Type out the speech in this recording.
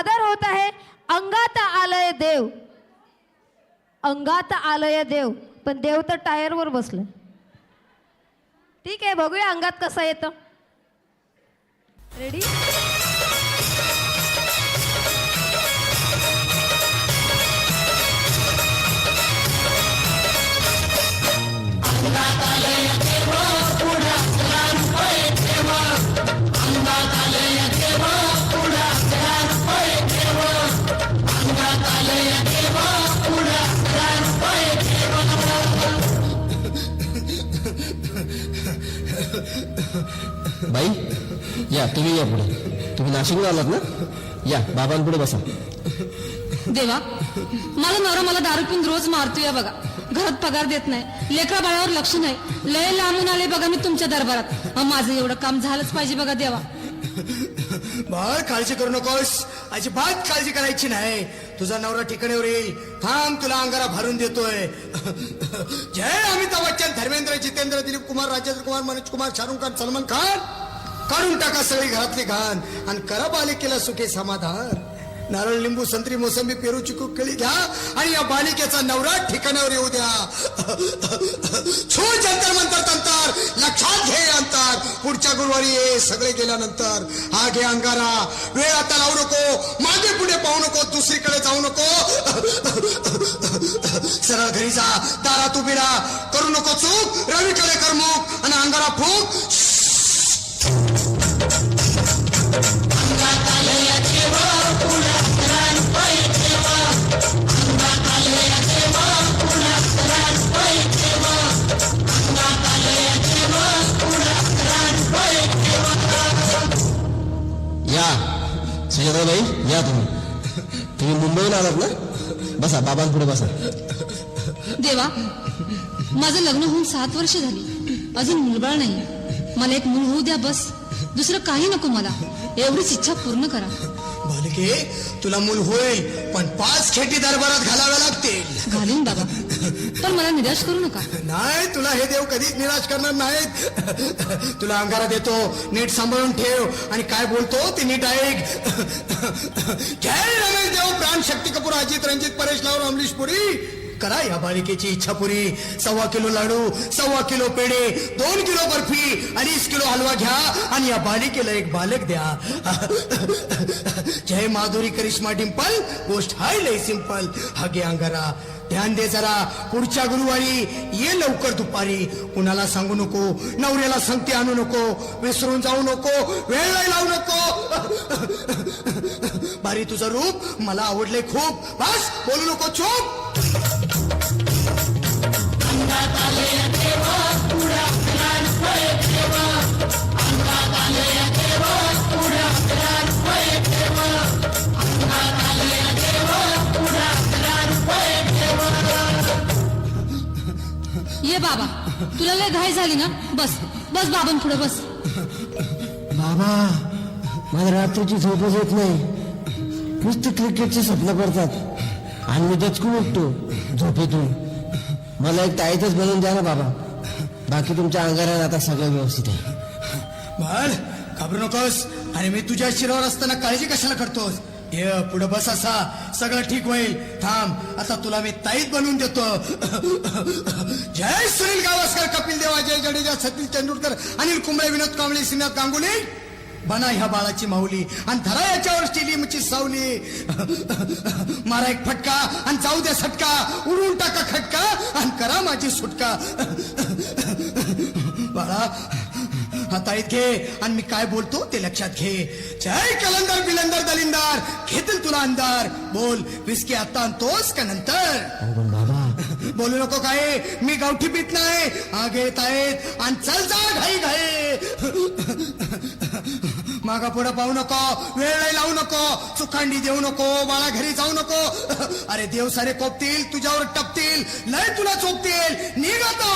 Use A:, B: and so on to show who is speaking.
A: सादर होत आहे अंगात आलय देव. अंगात आलय देव, पण देव तर टायरवर बसलाय. ठीक आहे, बघूया अंगात कसं येतं. रेडी?
B: बाई या, तुम्ही या पुढे. तुम्ही नाशिकला आलात ना? या बाबांपुढे बसा.
C: देवा, माझा नवरा मला दारू पिऊन रोज मारतोय बघा. घरात पगार देत नाही, लेकरा बाळावर लक्ष नाही. लय लांबून आले बघा मी तुमच्या दरबारात. माझं एवढं काम झालंच पाहिजे बघा देवा.
D: बाळ, काळजी करू नकोस, अजिबात काळजी करायची नाही. तुझा नवरा ठिकाणीवर येईल. थांब, तुला अंगारा भरून देतोय. जय अमिताभ बच्चन, धर्मेंद्र, जितेंद्र, दिलीप कुमार, राजेंद्र कुमार, मनोज कुमार, शाहरुख खान, सलमान खान. काढून टाका सगळी घरातली घाण आणि करा बालिकेला सुखे समाधान. नारळ, लिंबू, संत्री, मोसंबी, पेरू, चिकू, केळी घ्या आणि या बालिकेचा नवरा ठिकाणावर येऊ द्या. छू जंतर मंतर तंतर, लक्षात घे अंतर. पुढच्या गुरुवारी ये, सगळे गेल्यानंतर. हा घे अंगारा, वेळ आता लावू नको, मागे पुढे पाहू नको, दुसरीकडे जाऊ नको. सरळ घरी जा, दारात उभी राहा, करू नको चूक, रवीकडे कर मुख आणि अंगारा फूक.
B: या सुजाताबाई, या तुम्ही मुंबईला आलात ना? बसा, बाबांपुढे बसा.
C: देवा, माझं लग्न होऊन 7 वर्ष झाली, अजून मुलबाळ नाही. मला एक मूल होऊ द्या बस. दुसरं काही नको मला. एवढीच इच्छा पूर्ण करा.
D: बालिके, तुला मूल होईल, पण 5 खेटी दरबारात घालाव्या लागतील.
C: घालीन बाबा, पण मला निराश करू नका.
D: नाही, तुला हे देव कधीच निराश करणार नाहीत. तुला अंगारा देतो, नीट सांभाळून ठेव आणि काय बोलतो ते नीट ऐक. जय रमेश देव, प्राण, शक्ती कपूर, अजित, रंजित, परेश लावून, अमरीश पुरी. करा या बालिकेची इच्छा पुरी. 1.25 किलो लाडू, 1.25 किलो पेढे, 2 किलो बर्फी, 2.5 किलो हलवा घ्या आणि या बालिकेला एक बालक द्या. जय माधुरी, करिश्मा, डिंपल, गोष्ट हाय लय सिंपल. हा घे अंगारा, ध्यान दे जरा. पुढच्या गुरुवारी ये लवकर दुपारी. कुणाला सांगू नको, नवऱ्याला संगती आणू नको, विसरून जाऊ नको, वेळ नाही लावू नको. बारी, तुझं रूप मला आवडले खूप. बस, बोलू नको, चूप.
C: ये बाबा, तुला लय घाई झाली ना? बस बस बाबांपुढे बस.
B: बाबा, मला रात्रीची झोपच येत नाही. नुसते क्रिकेटचे स्वप्न पडतात आणि मी दचकून उठतो झोपेतून. मला एक ताईतच बनवून द्या ना बाबा. बाकी तुमच्या अंगारात आता सगळं व्यवस्थित आहे.
D: बाळ, घाबरू नकोस. आणि मी तुझ्या शिरावर असताना काळजी कशाला करतोस? ये पुढे बस, असा सगळं ठीक होईल. थांब, आता तुला मी ताईत बनवून देतो. जय सुनील गावस्कर, कपिल देव, अजय जडेजा, सतीश तेंडुलकर, अनिल कुंबळे, विनोद कांबळे, श्रीनाथ गांगुली. बना ह्या बाळाची माऊली आणि धरा याच्यावर स्टेडियमची सावली. मारा एक फटका आणि जाऊ द्या सटका. उडून टाका खटका आणि करा माझी सुटका. बाळा, हाताळीत घे आणि मी काय बोलतो ते लक्षात घे. जय कलंदर, बिलंदर, दलिंदर, घेतील तुला अंधार. बोल, विस्की आता आणतोस का नंतर?
B: बाबा,
D: बोलू नको काय, मी गावठी पीत नाही. हा घेत आहेत आणि चल जा घाई घाई. मागा पुढे पाहू नको, वेळ नाही लावू नको, चुकांडी देऊ नको, बाळा घरी जाऊ नको. अरे देव सारे कोपतील, तुझ्यावर टपतील, लय तुला चोपतील. निघ आता.